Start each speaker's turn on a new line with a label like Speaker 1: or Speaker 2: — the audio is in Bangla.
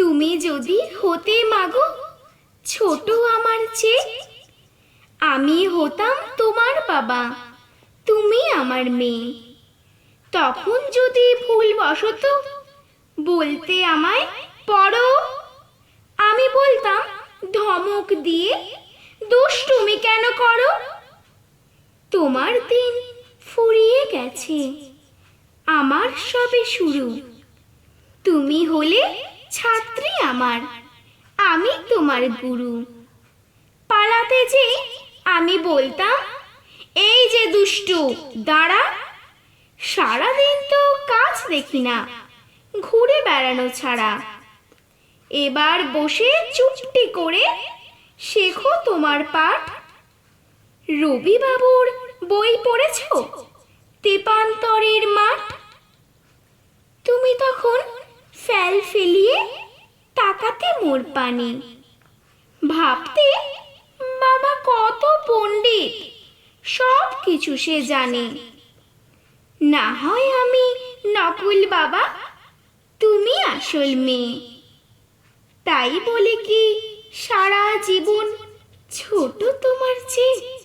Speaker 1: তুমি যদি হতে মাগো ছোট আমার চেয়ে, আমি হতাম তোমার বাবা, তুমি আমার মেয়ে। তখন যদি ভুলবশত বলতে আমায় পড়ো, আমি বলতাম ধমক দিয়ে, দুষ্টুমি কেন করো? তোমার দিন ফুরিয়ে গেছে, আমার সবে শুরু। তুমি হলে ছাত্রী আমার, আমি তোমার গুরু। পালাতে যে আমি বলতাম, এই যে দুষ্টু দাঁড়া। সারাদিন তো কাজ দেখি না, ঘুরে বেড়ানো ছাড়া। এবার বসে চুপটি করে শেখো তোমার পাঠ। রবি বাবুর বই পড়েছ, তেপান্তরের মাঠ? তুমি তখন ফেল ফেলিয়ে তাকাতে মোর পানে, ভাবতে বাবা কত পণ্ডিত, সব কিছু সে জানে। না হয় আমি নকুল বাবা, তুমি আসল মেয়ে। তাই বলে কি সারা জীবন ছোট তোমার চেয়ে?